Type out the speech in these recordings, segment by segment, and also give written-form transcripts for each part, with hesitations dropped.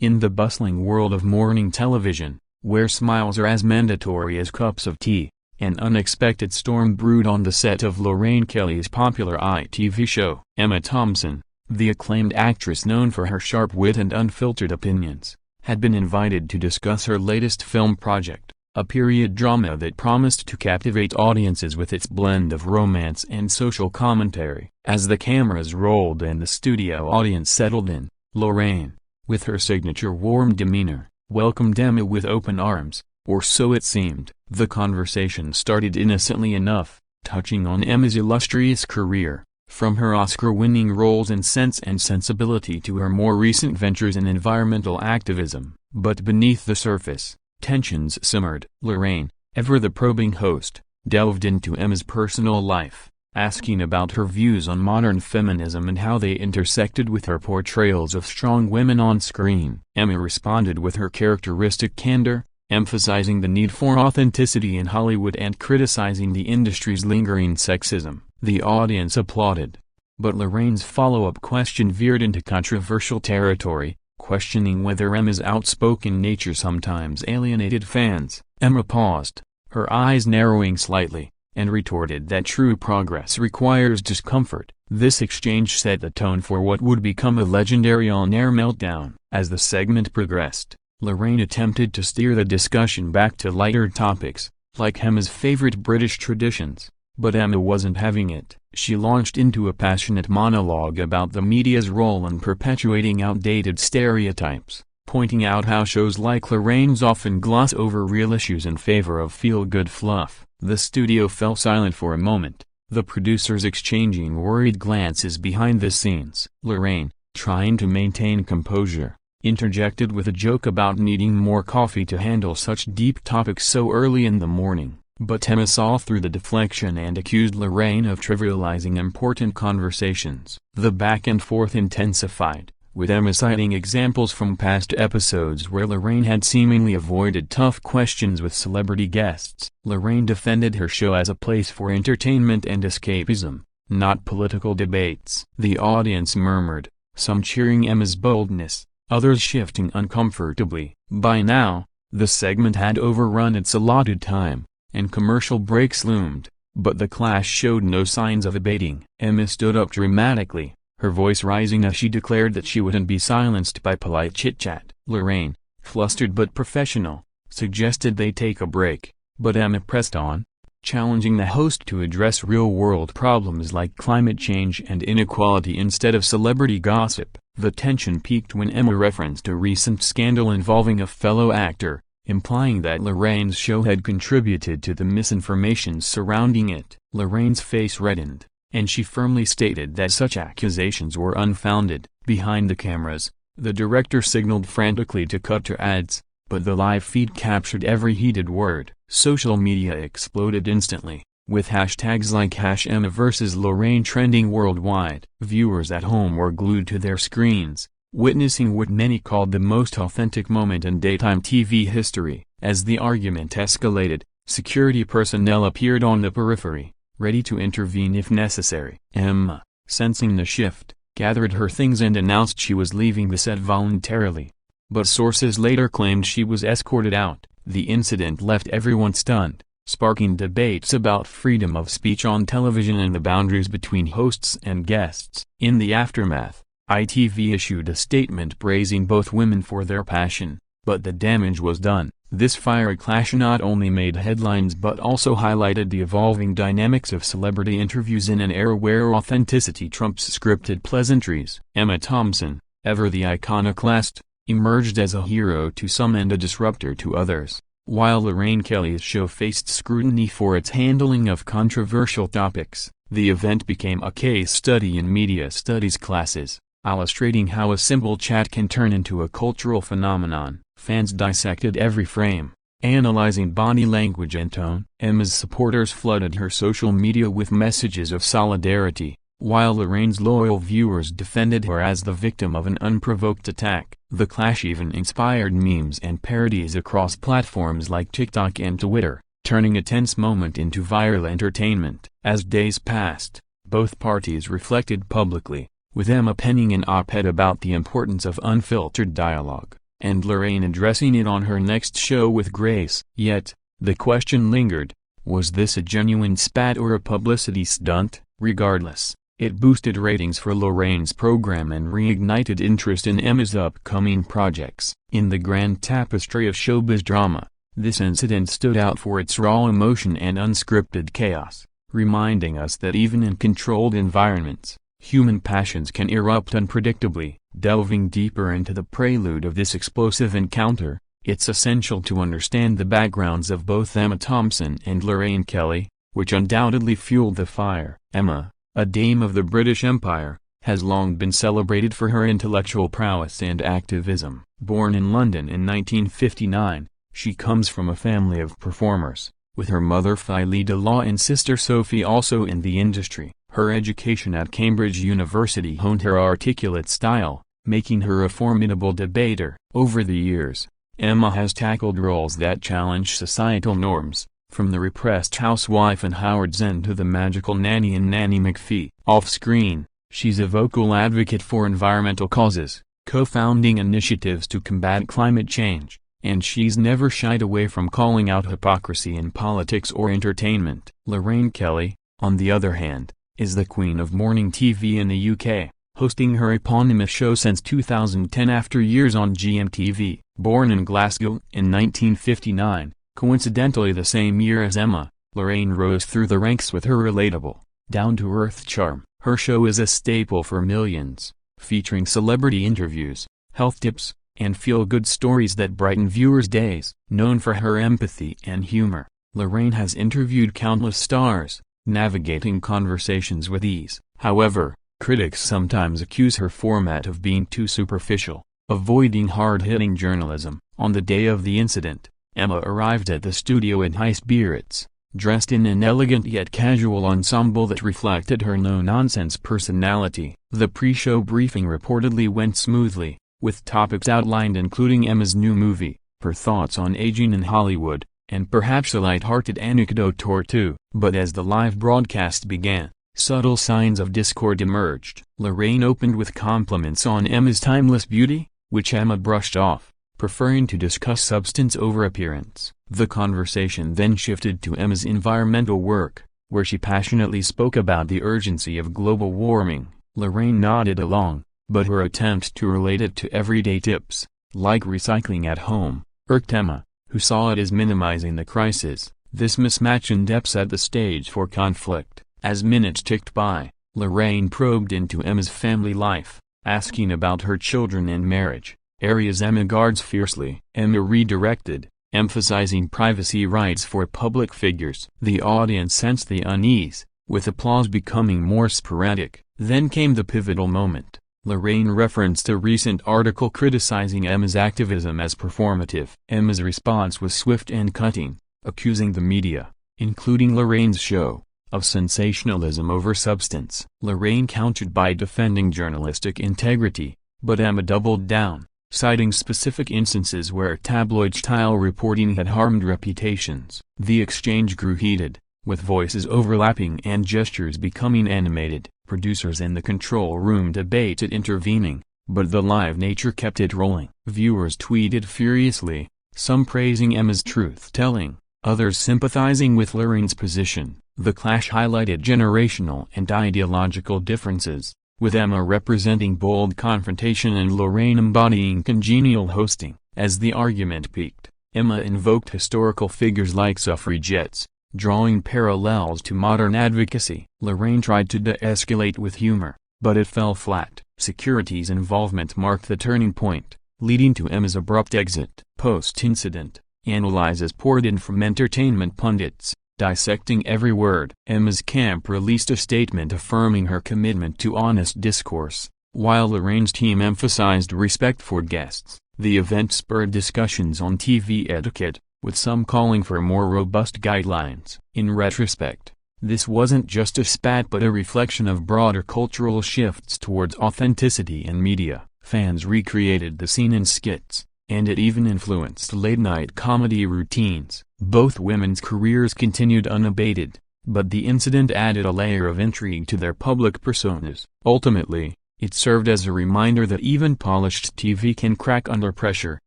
In the bustling world of morning television, where smiles are as mandatory as cups of tea, an unexpected storm brewed on the set of Lorraine Kelly's popular ITV show. Emma Thompson, the acclaimed actress known for her sharp wit and unfiltered opinions, had been invited to discuss her latest film project, a period drama that promised to captivate audiences with its blend of romance and social commentary. As the cameras rolled and the studio audience settled in, Lorraine, with her signature warm demeanor, welcomed Emma with open arms, or so it seemed. The conversation started innocently enough, touching on Emma's illustrious career, from her Oscar-winning roles in Sense and Sensibility to her more recent ventures in environmental activism. But beneath the surface, tensions simmered. Lorraine, ever the probing host, delved into Emma's personal life, asking about her views on modern feminism and how they intersected with her portrayals of strong women on screen. Emma responded with her characteristic candor, emphasizing the need for authenticity in Hollywood and criticizing the industry's lingering sexism. The audience applauded. But Lorraine's follow-up question veered into controversial territory, questioning whether Emma's outspoken nature sometimes alienated fans. Emma paused, her eyes narrowing slightly, and retorted that true progress requires discomfort. This exchange set the tone for what would become a legendary on-air meltdown. As the segment progressed, Lorraine attempted to steer the discussion back to lighter topics, like Emma's favorite British traditions, but Emma wasn't having it. She launched into a passionate monologue about the media's role in perpetuating outdated stereotypes, pointing out how shows like Lorraine's often gloss over real issues in favor of feel-good fluff. The studio fell silent for a moment, the producers exchanging worried glances behind the scenes. Lorraine, trying to maintain composure, interjected with a joke about needing more coffee to handle such deep topics so early in the morning. But Emma saw through the deflection and accused Lorraine of trivializing important conversations. The back and forth intensified, with Emma citing examples from past episodes where Lorraine had seemingly avoided tough questions with celebrity guests. Lorraine defended her show as a place for entertainment and escapism, not political debates. The audience murmured, some cheering Emma's boldness, others shifting uncomfortably. By now, the segment had overrun its allotted time, and commercial breaks loomed, but the clash showed no signs of abating. Emma stood up dramatically, her voice rising as she declared that she wouldn't be silenced by polite chit-chat. Lorraine, flustered but professional, suggested they take a break, but Emma pressed on, challenging the host to address real-world problems like climate change and inequality instead of celebrity gossip. The tension peaked when Emma referenced a recent scandal involving a fellow actor, implying that Lorraine's show had contributed to the misinformation surrounding it. Lorraine's face reddened, and she firmly stated that such accusations were unfounded. Behind the cameras, the director signaled frantically to cut to ads, but the live feed captured every heated word. Social media exploded instantly, with hashtags like #EmmaVs.Lorraine trending worldwide. Viewers at home were glued to their screens, witnessing what many called the most authentic moment in daytime TV history. As the argument escalated, security personnel appeared on the periphery, ready to intervene if necessary. Emma, sensing the shift, gathered her things and announced she was leaving the set voluntarily. But sources later claimed she was escorted out. The incident left everyone stunned, sparking debates about freedom of speech on television and the boundaries between hosts and guests. In the aftermath, ITV issued a statement praising both women for their passion, but the damage was done. This fiery clash not only made headlines but also highlighted the evolving dynamics of celebrity interviews in an era where authenticity trumps scripted pleasantries. Emma Thompson, ever the iconoclast, emerged as a hero to some and a disruptor to others, while Lorraine Kelly's show faced scrutiny for its handling of controversial topics. The event became a case study in media studies classes, illustrating how a simple chat can turn into a cultural phenomenon. Fans dissected every frame, analyzing body language and tone. Emma's supporters flooded her social media with messages of solidarity, while Lorraine's loyal viewers defended her as the victim of an unprovoked attack. The clash even inspired memes and parodies across platforms like TikTok and Twitter, turning a tense moment into viral entertainment. As days passed, both parties reflected publicly, with Emma penning an op-ed about the importance of unfiltered dialogue, and Lorraine addressing it on her next show with grace. Yet, the question lingered, was this a genuine spat or a publicity stunt? Regardless, it boosted ratings for Lorraine's program and reignited interest in Emma's upcoming projects. In the grand tapestry of showbiz drama, this incident stood out for its raw emotion and unscripted chaos, reminding us that even in controlled environments, human passions can erupt unpredictably. Delving deeper into the prelude of this explosive encounter, it's essential to understand the backgrounds of both Emma Thompson and Lorraine Kelly, which undoubtedly fueled the fire. Emma, a dame of the British Empire, has long been celebrated for her intellectual prowess and activism. Born in London in 1959, she comes from a family of performers, with her mother Philida Law and sister Sophie also in the industry. Her education at Cambridge University honed her articulate style, making her a formidable debater. Over the years, Emma has tackled roles that challenge societal norms, from the repressed housewife in Howard's End to the magical nanny in Nanny McPhee. Off-screen, she's a vocal advocate for environmental causes, co-founding initiatives to combat climate change, and she's never shied away from calling out hypocrisy in politics or entertainment. Lorraine Kelly, on the other hand, is the queen of morning TV in the UK, hosting her eponymous show since 2010 after years on GMTV. Born in Glasgow in 1959, coincidentally the same year as Emma, Lorraine rose through the ranks with her relatable, down-to-earth charm. Her show is a staple for millions, featuring celebrity interviews, health tips, and feel-good stories that brighten viewers' days. Known for her empathy and humor, Lorraine has interviewed countless stars, navigating conversations with ease. However, critics sometimes accuse her format of being too superficial, avoiding hard-hitting journalism. On the day of the incident, Emma arrived at the studio in high spirits, dressed in an elegant yet casual ensemble that reflected her no-nonsense personality. The pre-show briefing reportedly went smoothly, with topics outlined including Emma's new movie, her thoughts on aging in Hollywood, and perhaps a light-hearted anecdote or two. But as the live broadcast began, subtle signs of discord emerged. Lorraine opened with compliments on Emma's timeless beauty, which Emma brushed off, preferring to discuss substance over appearance. The conversation then shifted to Emma's environmental work, where she passionately spoke about the urgency of global warming. Lorraine nodded along, but her attempt to relate it to everyday tips, like recycling at home, irked Emma, who saw it as minimizing the crisis. This mismatch in depth set the stage for conflict. As minutes ticked by, Lorraine probed into Emma's family life, asking about her children and marriage, areas Emma guards fiercely. Emma redirected, emphasizing privacy rights for public figures. The audience sensed the unease, with applause becoming more sporadic. Then came the pivotal moment. Lorraine referenced a recent article criticizing Emma's activism as performative. Emma's response was swift and cutting, accusing the media, including Lorraine's show, of sensationalism over substance. Lorraine countered by defending journalistic integrity, but Emma doubled down, citing specific instances where tabloid-style reporting had harmed reputations. The exchange grew heated, with voices overlapping and gestures becoming animated. Producers in the control room debated intervening, but the live nature kept it rolling. Viewers tweeted furiously, some praising Emma's truth-telling, others sympathizing with Lorraine's position. The clash highlighted generational and ideological differences, with Emma representing bold confrontation and Lorraine embodying congenial hosting. As the argument peaked, Emma invoked historical figures like suffragettes, drawing parallels to modern advocacy. Lorraine tried to de-escalate with humor, but it fell flat. Security's involvement marked the turning point, leading to Emma's abrupt exit. Post-incident, analyses poured in from entertainment pundits, dissecting every word. Emma's camp released a statement affirming her commitment to honest discourse, while Lorraine's team emphasized respect for guests. The event spurred discussions on TV etiquette, with some calling for more robust guidelines. In retrospect, this wasn't just a spat but a reflection of broader cultural shifts towards authenticity in media. Fans recreated the scene in skits, and it even influenced late-night comedy routines. Both women's careers continued unabated, but the incident added a layer of intrigue to their public personas. Ultimately, it served as a reminder that even polished TV can crack under pressure,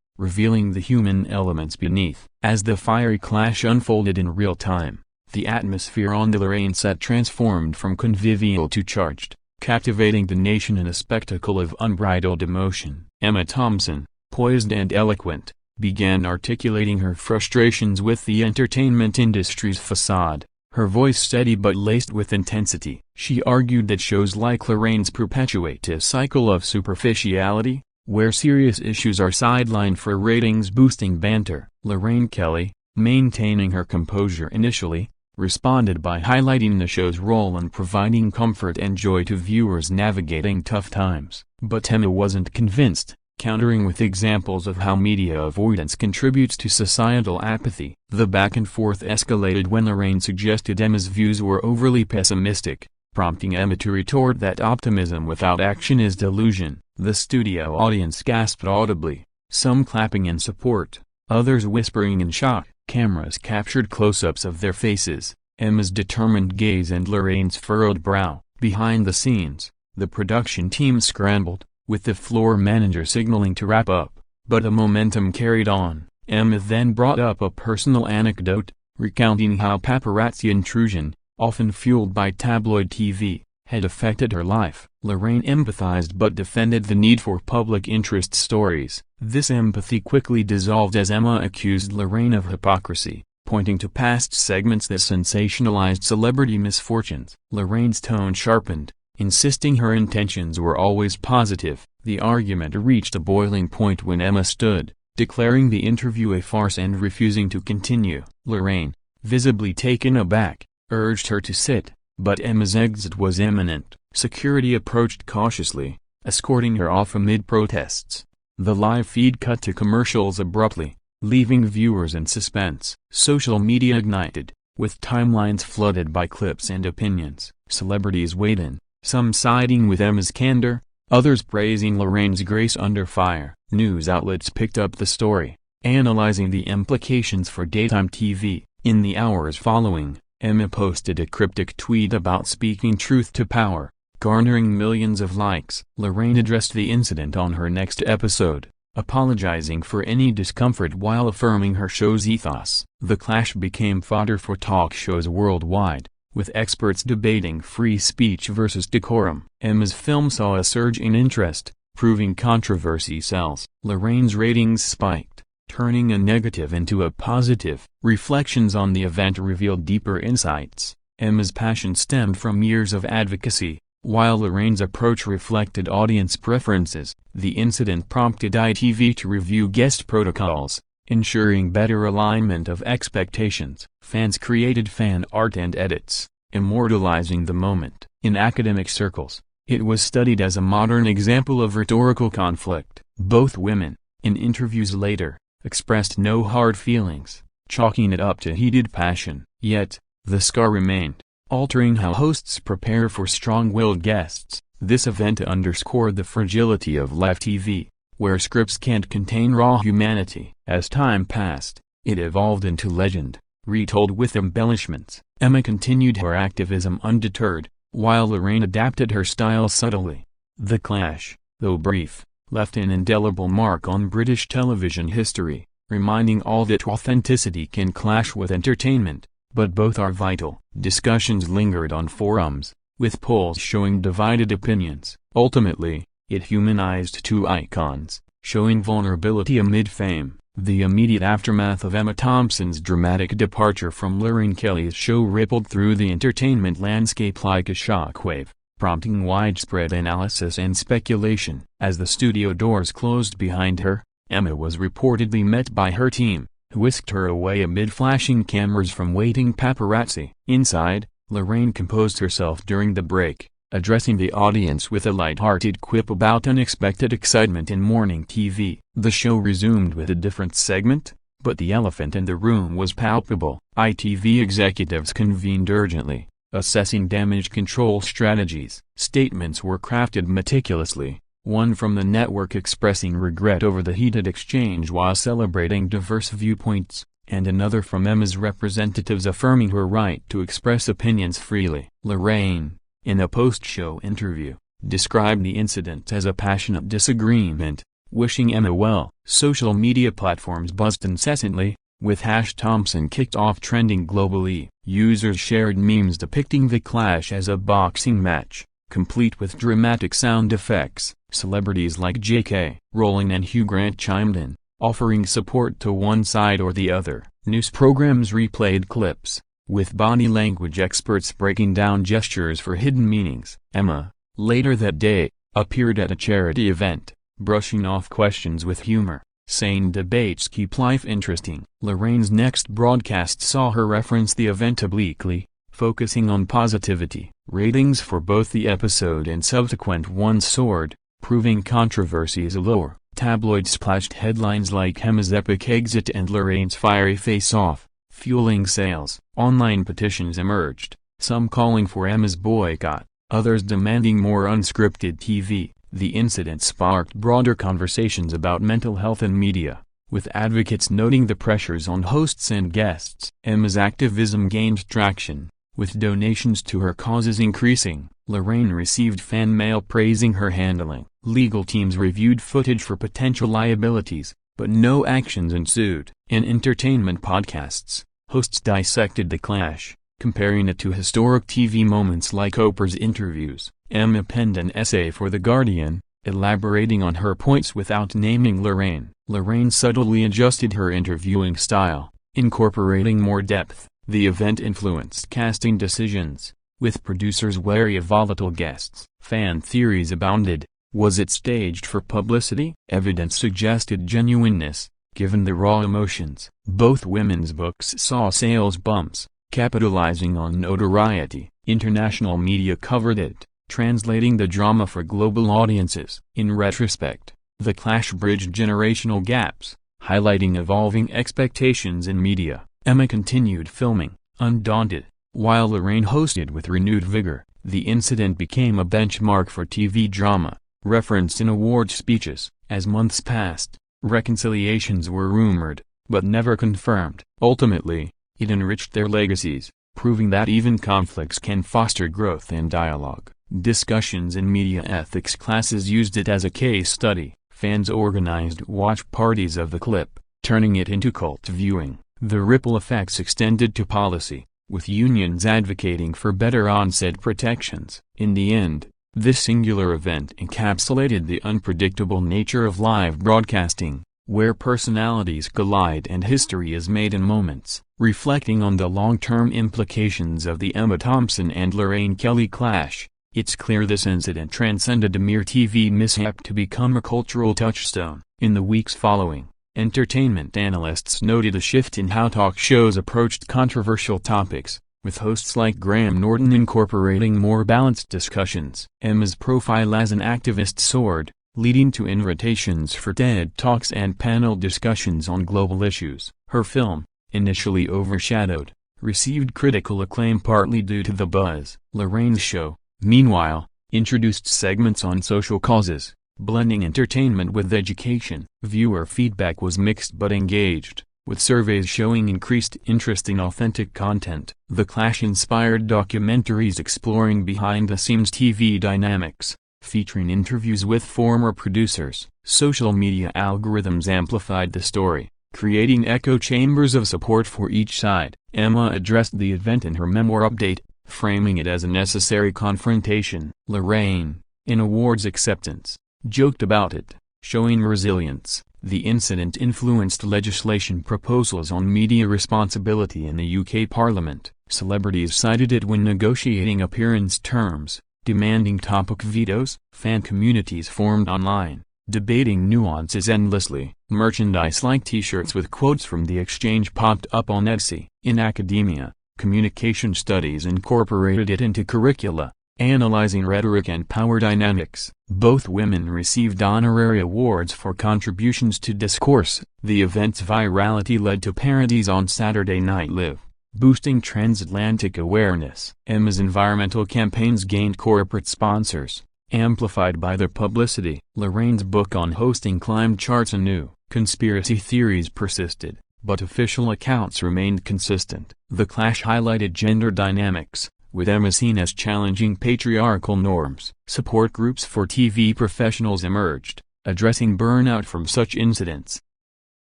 revealing the human elements beneath. As the fiery clash unfolded in real time, the atmosphere on the Lorraine set transformed from convivial to charged, captivating the nation in a spectacle of unbridled emotion. Emma Thompson, poised and eloquent, began articulating her frustrations with the entertainment industry's facade, her voice steady but laced with intensity. She argued that shows like Lorraine's perpetuate a cycle of superficiality, where serious issues are sidelined for ratings-boosting banter. Lorraine Kelly, maintaining her composure initially, responded by highlighting the show's role in providing comfort and joy to viewers navigating tough times. But Emma wasn't convinced, countering with examples of how media avoidance contributes to societal apathy. The back-and-forth escalated when Lorraine suggested Emma's views were overly pessimistic, prompting Emma to retort that optimism without action is delusion. The studio audience gasped audibly, some clapping in support, others whispering in shock. Cameras captured close-ups of their faces, Emma's determined gaze and Lorraine's furrowed brow. Behind the scenes, the production team scrambled, with the floor manager signaling to wrap up, but the momentum carried on. Emma then brought up a personal anecdote, recounting how paparazzi intrusion, often fueled by tabloid TV, had affected her life. Lorraine empathized but defended the need for public interest stories. This empathy quickly dissolved as Emma accused Lorraine of hypocrisy, pointing to past segments that sensationalized celebrity misfortunes. Lorraine's tone sharpened, insisting her intentions were always positive. The argument reached a boiling point when Emma stood, declaring the interview a farce and refusing to continue. Lorraine, visibly taken aback, urged her to sit, but Emma's exit was imminent. Security approached cautiously, escorting her off amid protests. The live feed cut to commercials abruptly, leaving viewers in suspense. Social media ignited, with timelines flooded by clips and opinions. Celebrities weighed in, some siding with Emma's candor, others praising Lorraine's grace under fire. News outlets picked up the story, analyzing the implications for daytime TV. In the hours following, Emma posted a cryptic tweet about speaking truth to power, garnering millions of likes. Lorraine addressed the incident on her next episode, apologizing for any discomfort while affirming her show's ethos. The clash became fodder for talk shows worldwide, with experts debating free speech versus decorum. Emma's film saw a surge in interest, proving controversy sells. Lorraine's ratings spiked, turning a negative into a positive. Reflections on the event revealed deeper insights. Emma's passion stemmed from years of advocacy, while Lorraine's approach reflected audience preferences. The incident prompted ITV to review guest protocols, ensuring better alignment of expectations. Fans created fan art and edits, immortalizing the moment. In academic circles, it was studied as a modern example of rhetorical conflict. Both women, in interviews later, expressed no hard feelings, chalking it up to heated passion. Yet, the scar remained, altering how hosts prepare for strong-willed guests. This event underscored the fragility of live TV, where scripts can't contain raw humanity. As time passed, it evolved into legend, retold with embellishments. Emma continued her activism undeterred, while Lorraine adapted her style subtly. The clash, though brief, left an indelible mark on British television history, reminding all that authenticity can clash with entertainment, but both are vital. Discussions lingered on forums, with polls showing divided opinions. Ultimately, it humanized two icons, showing vulnerability amid fame. The immediate aftermath of Emma Thompson's dramatic departure from Lorraine Kelly's show rippled through the entertainment landscape like a shockwave, prompting widespread analysis and speculation. As the studio doors closed behind her, Emma was reportedly met by her team, who whisked her away amid flashing cameras from waiting paparazzi. Inside, Lorraine composed herself during the break, addressing the audience with a light-hearted quip about unexpected excitement in morning TV. The show resumed with a different segment, but the elephant in the room was palpable. ITV executives convened urgently, assessing damage control strategies. Statements were crafted meticulously, one from the network expressing regret over the heated exchange while celebrating diverse viewpoints, and another from Emma's representatives affirming her right to express opinions freely. Lorraine, in a post-show interview, described the incident as a passionate disagreement, wishing Emma well. Social media platforms buzzed incessantly, with #Thompson kicked off trending globally. Users shared memes depicting the clash as a boxing match, complete with dramatic sound effects. Celebrities like J.K. Rowling and Hugh Grant chimed in, offering support to one side or the other. News programs replayed clips, with body language experts breaking down gestures for hidden meanings. Emma, later that day, appeared at a charity event, brushing off questions with humor, saying debates keep life interesting. Lorraine's next broadcast saw her reference the event obliquely, focusing on positivity. Ratings for both the episode and subsequent ones soared, proving controversies allure. Tabloids splashed headlines like Emma's epic exit and Lorraine's fiery face-off, fueling sales. Online petitions emerged, some calling for Emma's boycott, others demanding more unscripted TV. The incident sparked broader conversations about mental health in media, with advocates noting the pressures on hosts and guests. Emma's activism gained traction, with donations to her causes increasing. Lorraine received fan mail praising her handling. Legal teams reviewed footage for potential liabilities, but no actions ensued. In entertainment podcasts, hosts dissected the clash, comparing it to historic TV moments like Oprah's interviews. Emma penned an essay for The Guardian, elaborating on her points without naming Lorraine. Lorraine subtly adjusted her interviewing style, incorporating more depth. The event influenced casting decisions, with producers wary of volatile guests. Fan theories abounded. Was it staged for publicity? Evidence suggested genuineness, given the raw emotions. Both women's books saw sales bumps, capitalizing on notoriety. International media covered it, translating the drama for global audiences. In retrospect, the clash bridged generational gaps, highlighting evolving expectations in media. Emma continued filming, undaunted, while Lorraine hosted with renewed vigor. The incident became a benchmark for TV drama, referenced in award speeches. As months passed, reconciliations were rumored, but never confirmed. Ultimately, it enriched their legacies, proving that even conflicts can foster growth and dialogue. Discussions in media ethics classes used it as a case study. Fans organized watch parties of the clip, turning it into cult viewing. The ripple effects extended to policy, with unions advocating for better onset protections. In the end, this singular event encapsulated the unpredictable nature of live broadcasting, where personalities collide and history is made in moments. Reflecting on the long-term implications of the Emma Thompson and Lorraine Kelly clash, it's clear this incident transcended a mere TV mishap to become a cultural touchstone. In the weeks following, entertainment analysts noted a shift in how talk shows approached controversial topics, with hosts like Graham Norton incorporating more balanced discussions. Emma's profile as an activist soared, leading to invitations for TED Talks and panel discussions on global issues. Her film, initially overshadowed, received critical acclaim partly due to the buzz. Lorraine's show, meanwhile, introduced segments on social causes, blending entertainment with education. Viewer feedback was mixed but engaged, with surveys showing increased interest in authentic content. The clash inspired documentaries exploring behind-the-scenes TV dynamics, featuring interviews with former producers. Social media algorithms amplified the story, creating echo chambers of support for each side. Emma addressed the event in her memoir update, framing it as a necessary confrontation. Lorraine, in awards acceptance, joked about it, showing resilience. The incident influenced legislation proposals on media responsibility in the UK Parliament. Celebrities cited it when negotiating appearance terms, demanding topic vetoes. Fan communities formed online, debating nuances endlessly. Merchandise like t-shirts with quotes from the exchange popped up on Etsy. In academia, communication studies incorporated it into curricula, analyzing rhetoric and power dynamics. Both women received honorary awards for contributions to discourse. The event's virality led to parodies on Saturday Night Live, boosting transatlantic awareness. Emma's environmental campaigns gained corporate sponsors, amplified by their publicity. Lorraine's book on hosting climbed charts anew. Conspiracy theories persisted, but official accounts remained consistent. The clash highlighted gender dynamics, with Emma seen as challenging patriarchal norms. Support groups for TV professionals emerged, Addressing burnout from such incidents,